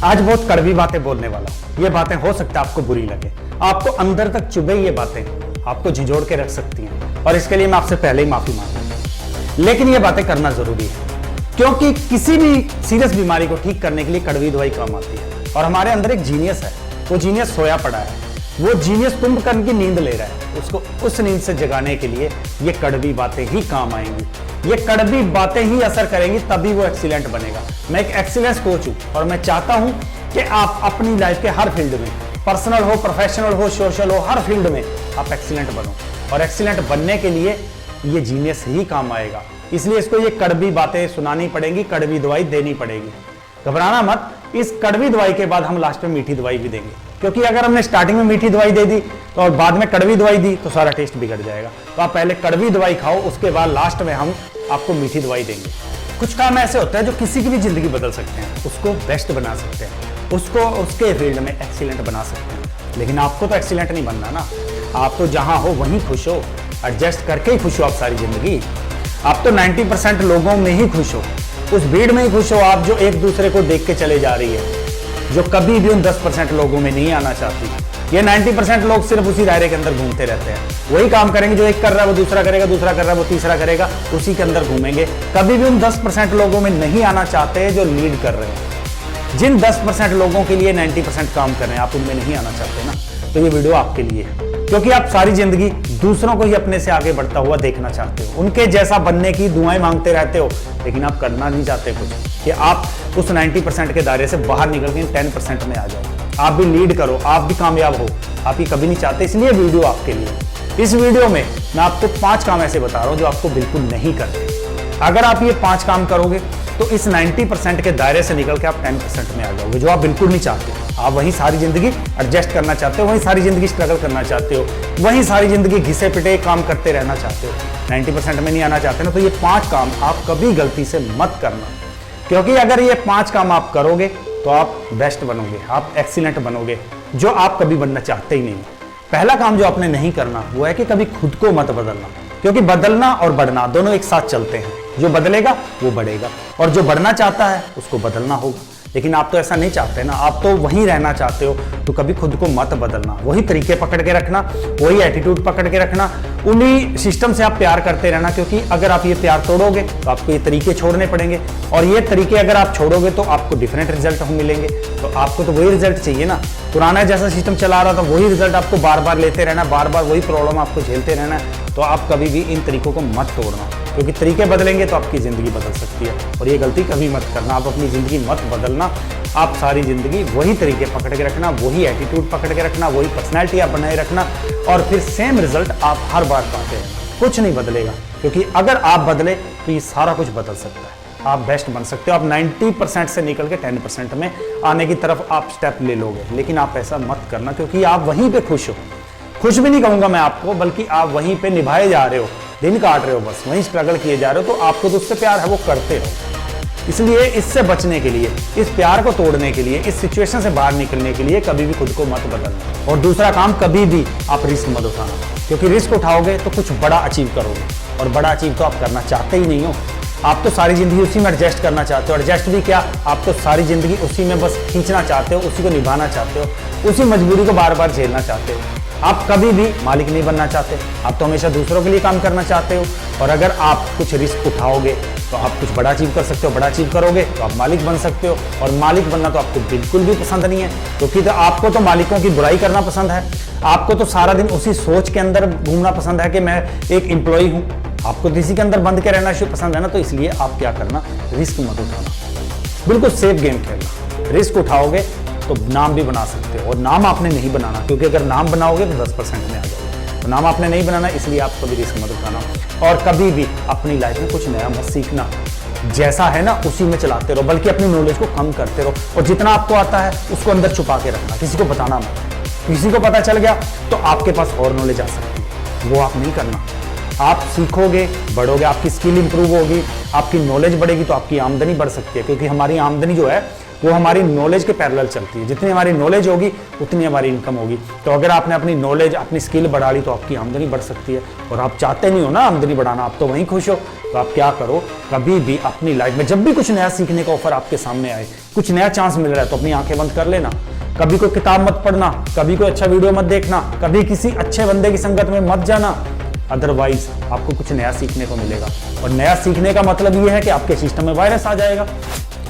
आज बहुत कड़वी बातें बोलने वाला हूं। ये बातें हो सकता है आपको बुरी लगे, आपको अंदर तक चुभे, ये बातें आपको झिझोड़ के रख सकती हैं और इसके लिए मैं आपसे पहले ही माफी मांगता हूं। लेकिन ये बातें करना जरूरी है क्योंकि किसी भी सीरियस बीमारी को ठीक करने के लिए कड़वी दवाई काम आती है। और हमारे अंदर एक जीनियस है, वो जीनियस सोया पड़ा है, वो जीनियस कुंभकर्ण की नींद ले रहा है, उसको उस नींद से जगाने के लिए ये कड़वी बातें ही काम आएंगी, ये कड़वी बातें ही असर करेंगी, तभी वो एक्सीलेंट बनेगा। मैं एक एक्सीलेंस कोच हूं और मैं चाहता हूं कि आप अपनी लाइफ के हर फील्ड में, पर्सनल हो, प्रोफेशनल हो, सोशल हो, हर फील्ड में आप एक्सीलेंट बनो। और एक्सीलेंट बनने के लिए ये जीनियस ही काम आएगा, इसलिए इसको ये कड़वी बातें सुनानी पड़ेंगी, कड़वी दवाई देनी पड़ेगी। घबराना मत, इस कड़वी दवाई के बाद हम लास्ट में मीठी दवाई भी देंगे, क्योंकि अगर हमने स्टार्टिंग में मीठी दवाई दे दी तो और बाद में कड़वी दवाई दी तो सारा टेस्ट बिगड़ जाएगा। तो आप पहले कड़वी दवाई खाओ, उसके बाद लास्ट में हम आपको मीठी दवाई देंगे। कुछ काम ऐसे होते हैं जो किसी की भी जिंदगी बदल सकते हैं, उसको बेस्ट बना सकते हैं, उसको उसके फील्ड में एक्सीलेंट बना सकते हैं। लेकिन आपको तो एक्सीलेंट नहीं बनना ना, आप तो जहां हो वहीं खुश हो, एडजस्ट करके ही खुश हो आप सारी जिंदगी। आप तो 90% लोगों में ही खुश हो, उस भीड़ में ही खुश हो आप जो एक दूसरे को देख के चले जा रही है, जो कभी भी उन 10% लोगों में नहीं आना चाहती। ये 90% लोग सिर्फ उसी दायरे के अंदर घूमते रहते हैं, वही काम करेंगे जो एक कर रहा है वो दूसरा करेगा, दूसरा कर रहा है वो तीसरा करेगा, उसी के अंदर घूमेंगे। कभी भी उन 10% लोगों में नहीं आना चाहते जो लीड कर रहे हैं। जिन 10% लोगों के लिए 90% काम कर रहे हैं, आप उनमें नहीं आना चाहते ना, तो ये वीडियो आपके लिए है, क्योंकि आप सारी जिंदगी दूसरों को ही अपने से आगे बढ़ता हुआ देखना चाहते हो, उनके जैसा बनने की दुआएं मांगते रहते हो, लेकिन आप करना नहीं चाहते कुछ कि आप उस 90% के दायरे से बाहर निकल के 10% में आ जाओ, आप भी लीड करो, आप भी कामयाब हो। आप ही कभी नहीं चाहते, इसलिए वीडियो आपके लिए। इस वीडियो में मैं आपको 5 काम ऐसे बता रहा हूं जो आपको बिल्कुल नहीं करते। अगर आप ये 5 काम करोगे तो इस 90% के दायरे से निकल के आप 10% में आ जाओगे, जो आप बिल्कुल नहीं चाहते। आप वहीं सारी जिंदगी एडजस्ट करना चाहते हो, वहीं सारी जिंदगी स्ट्रगल करना चाहते हो, वहीं सारी जिंदगी घिसे पिटे काम करते रहना चाहते हो, 90% में नहीं आना चाहते ना। तो ये 5 काम आप कभी गलती से मत करना, क्योंकि अगर ये 5 काम आप करोगे तो आप बेस्ट बनोगे, आप एक्सीलेंट बनोगे, जो आप कभी बनना चाहते ही नहीं। पहला काम जो आपने नहीं करना वो है कि कभी खुद को मत बदलना, क्योंकि बदलना और बढ़ना दोनों एक साथ चलते हैं। जो बदलेगा वो बढ़ेगा, और जो बढ़ना चाहता है उसको बदलना होगा। लेकिन आप तो ऐसा नहीं चाहते ना, आप तो वहीं रहना चाहते हो, तो कभी खुद को मत बदलना, वही तरीके पकड़ के रखना, वही एटीट्यूड पकड़ के रखना, उन्हीं सिस्टम से आप प्यार करते रहना। क्योंकि अगर आप ये प्यार तोड़ोगे तो आपको ये तरीके छोड़ने पड़ेंगे, और ये तरीके अगर आप छोड़ोगे तो आपको डिफरेंट रिजल्ट मिलेंगे। तो आपको तो वही रिजल्ट चाहिए ना, पुराना जैसा सिस्टम चला रहा था वही रिजल्ट आपको बार बार लेते रहना, बार बार वही प्रॉब्लम आपको झेलते रहना। तो आप कभी भी इन तरीकों को मत तोड़ना, क्योंकि तरीके बदलेंगे तो आपकी जिंदगी बदल सकती है, और ये गलती कभी मत करना। आप अपनी जिंदगी मत बदलना, आप सारी जिंदगी वही तरीके पकड़ के रखना, वही एटीट्यूड पकड़ के रखना, वही पर्सनैलिटी आप बनाए रखना, और फिर सेम रिजल्ट आप हर बार पाते रहना। कुछ नहीं बदलेगा, क्योंकि अगर आप बदले तो ये सारा कुछ बदल सकता है। आप बेस्ट बन सकते हो, आप 90% से निकल के 10% में आने की तरफ आप स्टेप ले लोगे। लेकिन आप ऐसा मत करना, क्योंकि आप वहीं पे खुश हो। खुश भी नहीं कहूंगा मैं आपको, बल्कि आप वहीं पे निभाए जा रहे हो, दिन काट रहे हो, बस वहीं स्ट्रगल किए जा रहे हो। तो आपको तो उससे प्यार है, वो करते रहो। इसलिए इससे बचने के लिए, इस प्यार को तोड़ने के लिए, इस सिचुएशन से बाहर निकलने के लिए कभी भी खुद को मत बदलना। और दूसरा काम, कभी भी आप रिस्क मत उठाना, क्योंकि रिस्क उठाओगे तो कुछ बड़ा अचीव करोगे, और बड़ा अचीव तो आप करना चाहते ही नहीं हो। आप तो सारी जिंदगी उसी में एडजस्ट करना चाहते हो। एडजस्ट भी क्या, आप तो सारी जिंदगी उसी में बस खींचना चाहते हो, उसी को निभाना चाहते हो, उसी मजबूरी को बार बार झेलना चाहते हो। आप कभी भी मालिक नहीं बनना चाहते, आप तो हमेशा दूसरों के लिए काम करना चाहते हो। और अगर आप कुछ रिस्क उठाओगे तो आप कुछ बड़ा अचीव कर सकते हो, बड़ा अचीव करोगे तो आप मालिक बन सकते हो। और मालिक बनना तो आपको बिल्कुल भी पसंद नहीं है, क्योंकि तो आपको तो मालिकों की बुराई करना पसंद है, आपको तो सारा दिन उसी सोच के अंदर घूमना पसंद है कि मैं एक एम्प्लॉय हूं, आपको तो इसी के अंदर बंद के रहना पसंद है ना। तो इसलिए आप क्या करना, रिस्क मत उठाना, बिल्कुल सेफ गेम खेलना। रिस्क उठाओगे तो नाम भी बना सकते हो, और नाम आपने नहीं बनाना, क्योंकि अगर नाम बनाओगे तो 10% में आ जाओगे। तो नाम आपने नहीं बनाना, इसलिए आप कभी रिस्क मत उठाना। और कभी भी अपनी लाइफ में कुछ नया मत सीखना, जैसा है ना उसी में चलाते रहो, बल्कि अपनी नॉलेज को कम करते रहो। और जितना आपको आता है उसको अंदर छुपा के रखना, किसी को बताना मत। किसी को पता चल गया तो आपके पास और नॉलेज आ सकती है, वो आप नहीं करना। आप सीखोगे, बढ़ोगे, आपकी स्किल इंप्रूव होगी, आपकी नॉलेज बढ़ेगी, तो आपकी आमदनी बढ़ सकती है। क्योंकि हमारी आमदनी जो है वो हमारी नॉलेज के पैरेलल चलती है। जितनी हमारी नॉलेज होगी उतनी हमारी इनकम होगी। तो अगर आपने अपनी नॉलेज, अपनी स्किल बढ़ा ली तो आपकी आमदनी बढ़ सकती है। और आप चाहते नहीं हो ना आमदनी बढ़ाना, आप तो वहीं खुश हो, तो आप क्या करो, कभी भी अपनी लाइफ में जब भी कुछ नया सीखने का ऑफर आपके सामने आए, कुछ नया चांस मिल रहा है, तो अपनी आंखें बंद कर लेना। कभी कोई किताब मत पढ़ना, कभी कोई अच्छा वीडियो मत देखना, कभी किसी अच्छे बंदे की संगत में मत जाना, अदरवाइज आपको कुछ नया सीखने को मिलेगा। और नया सीखने का मतलब ये है कि आपके सिस्टम में वायरस आ जाएगा।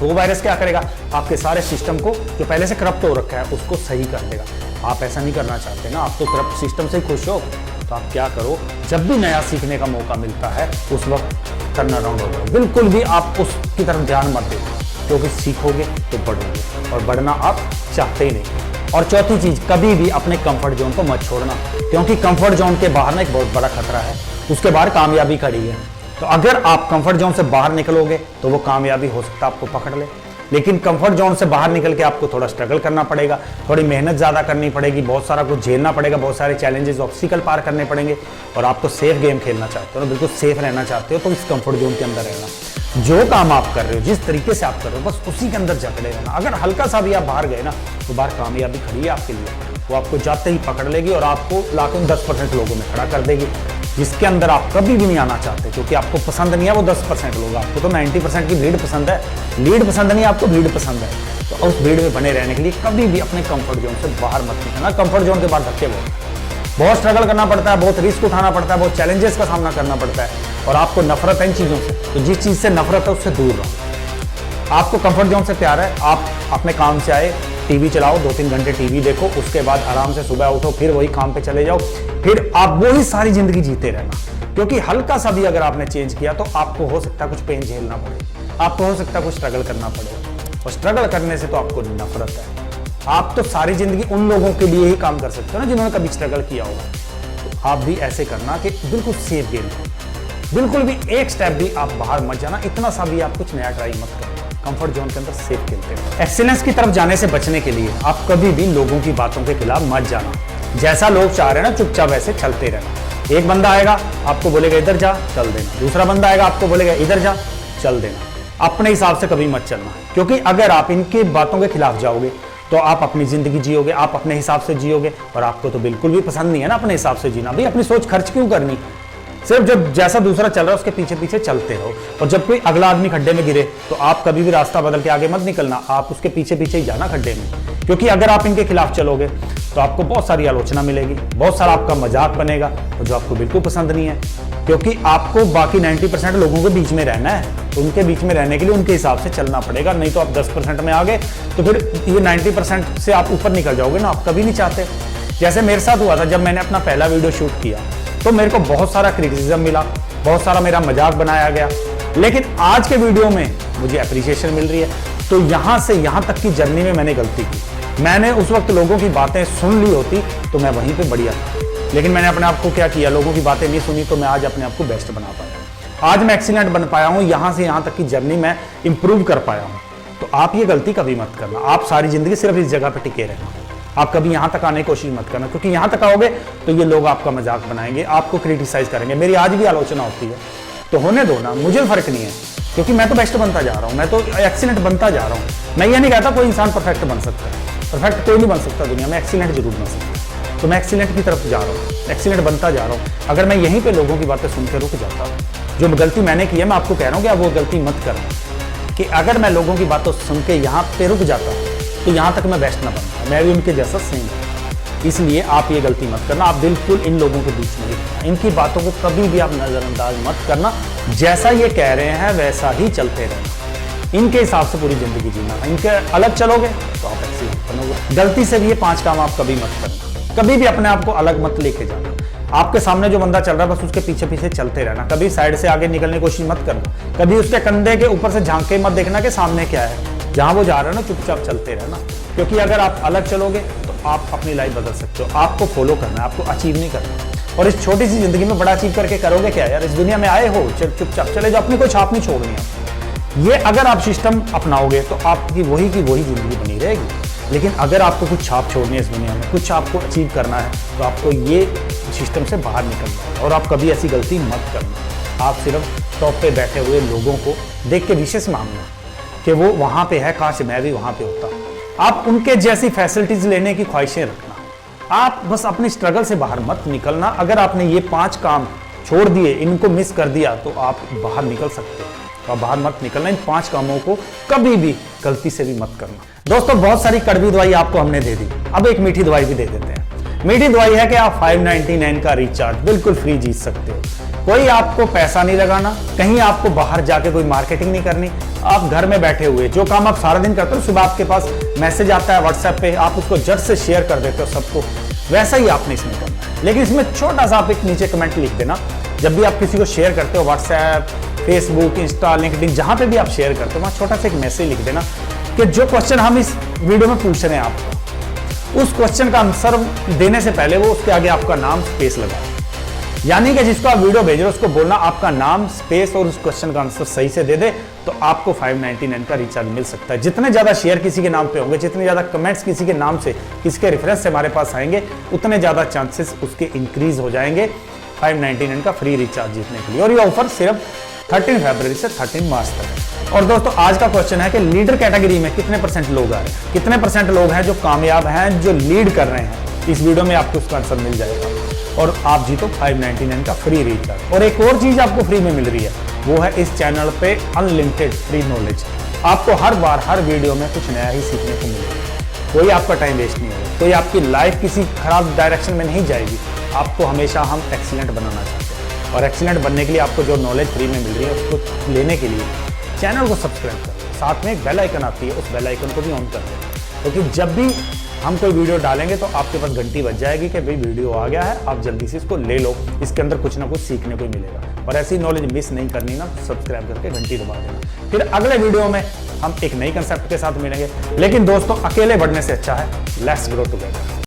वो वायरस क्या करेगा, आपके सारे सिस्टम को जो पहले से करप्ट हो रखा है उसको सही कर देगा। आप ऐसा नहीं करना चाहते ना, आप तो करप्ट सिस्टम से ही खुश हो। तो आप क्या करो, जब भी नया सीखने का मौका मिलता है उस वक्त टर्न अराउंड हो जाओ। बिल्कुल भी आप उसकी तरफ ध्यान मत दें, क्योंकि सीखोगे तो बढ़ोगे और बढ़ना आप चाहते ही नहीं। और चौथी चीज, कभी भी अपने कंफर्ट जोन को मत छोड़ना, क्योंकि कंफर्ट जोन के बाहर ना एक बहुत बड़ा खतरा है, उसके बाहर कामयाबी खड़ी है। तो अगर आप कंफर्ट जोन से बाहर निकलोगे तो वो कामयाबी हो सकता है आपको पकड़ ले, लेकिन कंफर्ट जोन से बाहर निकल के आपको थोड़ा स्ट्रगल करना पड़ेगा, थोड़ी मेहनत ज़्यादा करनी पड़ेगी, बहुत सारा कुछ झेलना पड़ेगा, बहुत सारे चैलेंजेस, ऑब्स्टिकल पार करने पड़ेंगे। और आप तो सेफ गेम खेलना चाहते हो ना, बिल्कुल सेफ रहना चाहते हो, तो इस कंफर्ट जोन के अंदर रहना। जो काम आप कर रहे हो, जिस तरीके से आप कर रहे हो, बस उसी के अंदर जकड़े रहना। अगर हल्का सा भी आप बाहर गए ना, तो बाहर कामयाबी खड़ी है आपके लिए, वो आपको जाते ही पकड़ लेगी और आपको लाखों 10% लोगों में खड़ा कर देगी, जिसके अंदर आप कभी भी नहीं आना चाहते, क्योंकि आपको पसंद नहीं है वो 10% लोग। आपको तो 90% की भीड़ पसंद है, लीड पसंद नहीं, आपको भीड़ पसंद है। तो उस भीड़ में बने रहने के लिए कभी भी अपने कंफर्ट जोन से बाहर मत निकलना। कंफर्ट जोन के बाद धक्के बहुत स्ट्रगल करना पड़ता है, बहुत रिस्क उठाना पड़ता है, बहुत चैलेंजेस का सामना करना पड़ता है, और आपको नफरत है इन चीज़ों से, तो जिस चीज़ से नफरत है उससे दूर रहो। आपको कंफर्ट जोन से प्यार है, आप अपने काम से आए, टीवी चलाओ, 2-3 घंटे टीवी देखो, उसके बाद आराम से सुबह उठो, फिर वही काम पे चले जाओ, फिर आप वही सारी जिंदगी जीते रहना। क्योंकि हल्का सा भी अगर आपने चेंज किया तो आपको हो सकता है कुछ पेन झेलना पड़े, आपको हो सकता है कुछ स्ट्रगल करना पड़े, और स्ट्रगल करने से तो आपको नफरत है। आप तो सारी जिंदगी उन लोगों के लिए ही काम कर सकते हो ना जिन्होंने कभी स्ट्रगल किया होगा। तो आप भी ऐसे करना कि बिल्कुल सेफ गेम, बिल्कुल भी एक स्टेप भी आप बाहर मत जाना, इतना सा भी आप कुछ नया ट्राई मत करना, कंफर्ट जोन के अंदर सेफ खेलते हैं। एक्सीलेंस की तरफ जाने से बचने के लिए आप कभी भी लोगों की बातों के खिलाफ मत जाना। जैसा लोग चाह रहे हैं ना, चुपचाप वैसे चलते रहना। एक बंदा आएगा आपको बोलेगा इधर जा, चल देना। दूसरा बंदा आएगा आपको बोलेगा इधर जा, चल देना। अपने हिसाब से कभी मत चलना, क्योंकि अगर आप इनकी बातों के खिलाफ जाओगे तो आप अपनी जिंदगी जियोगे, आप अपने हिसाब से जियोगे, और आपको तो बिल्कुल भी पसंद नहीं है ना अपने हिसाब से जीना। भाई अपनी सोच खर्च क्यों करनी, सिर्फ जब जैसा दूसरा चल रहा है उसके पीछे पीछे चलते रहो। और जब कोई अगला आदमी खड्डे में गिरे तो आप कभी भी रास्ता बदल के आगे मत निकलना, आप उसके पीछे पीछे ही जाना खड्डे में। क्योंकि अगर आप इनके खिलाफ चलोगे तो आपको बहुत सारी आलोचना मिलेगी, बहुत सारा आपका मजाक बनेगा, और जो आपको बिल्कुल पसंद नहीं है। क्योंकि आपको बाकी 90% लोगों के बीच में रहना है, तो उनके बीच में रहने के लिए उनके हिसाब से चलना पड़ेगा। नहीं तो आप 10% में आ गए तो फिर ये 90% से आप ऊपर निकल जाओगे ना, आप कभी नहीं चाहते। जैसे मेरे साथ हुआ था, जब मैंने अपना पहला वीडियो शूट किया तो मेरे को बहुत सारा क्रिटिसिज्म मिला, बहुत सारा मेरा मजाक बनाया गया, लेकिन आज के वीडियो में मुझे अप्रिसिएशन मिल रही है। तो यहाँ से यहाँ तक की जर्नी में मैंने गलती की, मैंने उस वक्त लोगों की बातें सुन ली होती तो मैं वहीं पे बढ़िया था, लेकिन मैंने अपने आप को क्या किया, लोगों की बातें नहीं सुनी, तो मैं आज अपने आप को बेस्ट बना पाया, आज मैं एक्सीलेंट बन पाया हूँ। यहाँ से यहाँ तक की जर्नी में इंप्रूव कर पाया हूँ। तो आप ये गलती कभी मत करना, आप सारी जिंदगी सिर्फ इस जगह पर टिके रहना, आप कभी यहाँ तक आने की कोशिश मत करना, क्योंकि यहाँ तक आओगे तो ये लोग आपका मजाक बनाएंगे, आपको क्रिटिसाइज करेंगे। मेरी आज भी आलोचना होती है, तो होने दो ना, मुझे फर्क नहीं है, क्योंकि मैं तो बेस्ट बनता जा रहा हूँ, मैं तो एक्सीलेंट बनता जा रहा हूँ। मैं ये नहीं कहता कोई इंसान परफेक्ट बन सकता है, परफेक्ट कोई नहीं बन सकता दुनिया में, एक्सीलेंट जरूर बन सकता है। तो मैं एक्सीलेंट की तरफ जा रहा हूँ, एक्सीलेंट बनता जा रहा हूँ। अगर मैं यहीं पर लोगों की बातें सुन के रुक जाता, जो गलती मैंने की है मैं आपको कह रहा हूँ कि आप वो गलती मत करना, कि अगर मैं लोगों की बातों सुन के यहाँ पे रुक जाता तो यहाँ तक मैं बेस्ट ना बनता, मैं भी उनके जैसा सेम। इसलिए आप ये गलती मत करना, आप बिल्कुल इन लोगों के बीच में रहना, इनकी बातों को कभी भी आप नजरअंदाज मत करना, जैसा ये कह रहे हैं वैसा ही चलते रहना, इनके हिसाब से पूरी जिंदगी जीना। इनके अलग चलोगे तो आप एक्सीलेंट बनोगे। गलती से भी ये 5 काम आप कभी मत करना, कभी भी अपने आप को अलग मत लेके जाना। आपके सामने जो बंदा चल रहा है बस उसके पीछे पीछे चलते रहना, कभी साइड से आगे निकलने की कोशिश मत करना, कभी उसके कंधे के ऊपर से झांक के मत देखना कि सामने क्या है, जहां वो जा रहा है ना चुपचाप चलते रहना। क्योंकि अगर आप अलग चलोगे तो आप अपनी लाइफ बदल सकते हो, आपको फॉलो करना है, आपको अचीव नहीं करना। और इस छोटी सी जिंदगी में बड़ा अचीव करके करोगे क्या यार, इस दुनिया में आए हो, चुपचाप चले जाओ, अपनी कोई छाप नहीं छोड़नी है। ये अगर आप सिस्टम अपनाओगे तो आपकी वही की वही जिंदगी बनी रहेगी। लेकिन अगर आपको कुछ छाप छोड़नी है इस दुनिया में, कुछ आपको अचीव करना है, तो आपको ये सिस्टम से बाहर निकलना है। और आप कभी ऐसी गलती मत करना, आप सिर्फ टॉप पे बैठे हुए लोगों को देख के विशेष मांगना, कि वो वहां पे है, काश मैं भी वहां पे होता। आप उनके जैसी फैसिलिटीज लेने की ख्वाहिशें रखना, आप बस अपनी स्ट्रगल से बाहर मत निकलना। अगर आपने ये 5 काम छोड़ दिए, इनको मिस कर दिया, तो आप बाहर निकल सकते हो। तो आप बाहर मत निकलना, इन 5 कामों को कभी भी गलती से भी मत करना। दोस्तों, बहुत सारी कड़वी दवाई आपको हमने दे दी, अब एक मीठी दवाई भी दे देते हैं। मीठी दवाई है कि आप 599 का रिचार्ज बिल्कुल फ्री जीत सकते हो। कोई आपको पैसा नहीं लगाना, कहीं आपको बाहर जाके कोई मार्केटिंग नहीं करनी। आप घर में बैठे हुए जो काम आप सारा दिन करते हो, सुबह आपके पास मैसेज आता है व्हाट्सएप पे, आप उसको झट से शेयर कर देते हो सबको, वैसा ही आपने इसमें करना है। लेकिन इसमें छोटा सा आप एक नीचे कमेंट लिख देना, जब भी आप किसी को शेयर करते हो, व्हाट्सएप, फेसबुक, इंस्टा, लिंक्डइन, जहां पे भी आप शेयर करते हो, वहां छोटा सा एक मैसेज लिख देना कि जो क्वेश्चन हम इस वीडियो में पूछ रहे हैं आपको, उस क्वेश्चन का आंसर देने से पहले वो उसके आगे आपका नाम स्पेस लगाए। यानी कि जिसको आप वीडियो भेज रहे हो उसको बोलना आपका नाम स्पेस और उस क्वेश्चन का आंसर सही से दे दे, तो आपको 599 का रिचार्ज मिल सकता है। जितने ज्यादा शेयर किसी के नाम पे होंगे, जितने ज्यादा कमेंट्स किसी के नाम से, किसी के रेफरेंस से हमारे पास आएंगे, उतने ज्यादा चांसेस उसके इंक्रीज हो जाएंगे 599 का फ्री रिचार्ज जीतने के लिए। और ये ऑफर सिर्फ 13 फरवरी से 13 मार्च तक है। और दोस्तों, आज का क्वेश्चन है कि लीडर कैटेगरी में कितने % लोग आ रहे हैं, कितने % लोग हैं जो कामयाब हैं, जो लीड कर रहे हैं। इस वीडियो में आपको उसका आंसर मिल जाएगा और आप जीतो 599 का फ्री रिचार्ज। और एक और चीज आपको फ्री में मिल रही है, वो है इस चैनल पे अनलिमिटेड फ्री नॉलेज। आपको हर बार हर वीडियो में कुछ नया ही सीखने को मिलेगा, कोई आपका टाइम वेस्ट नहीं होगा, कोई आपकी लाइफ किसी खराब डायरेक्शन में नहीं जाएगी। आपको हमेशा हम एक्सीलेंट बनाना चाहते हैं, और एक्सीलेंट बनने के लिए आपको जो नॉलेज फ्री में मिल रही है उसको लेने के लिए चैनल को सब्सक्राइब करें। साथ में एक बेल आइकन आती है, उस बेल आइकन को भी ऑन कर दें, क्योंकि जब भी हम कोई वीडियो डालेंगे तो आपके पास घंटी बज जाएगी कि भाई वीडियो आ गया है, आप जल्दी से इसको ले लो, इसके अंदर कुछ ना कुछ सीखने को मिलेगा। और ऐसी नॉलेज मिस नहीं करनी ना, तो सब्सक्राइब करके घंटी दबा देना। फिर अगले वीडियो में हम एक नई कंसेप्ट के साथ मिलेंगे। लेकिन दोस्तों, अकेले बढ़ने से अच्छा है लेट्स ग्रो टुगेदर।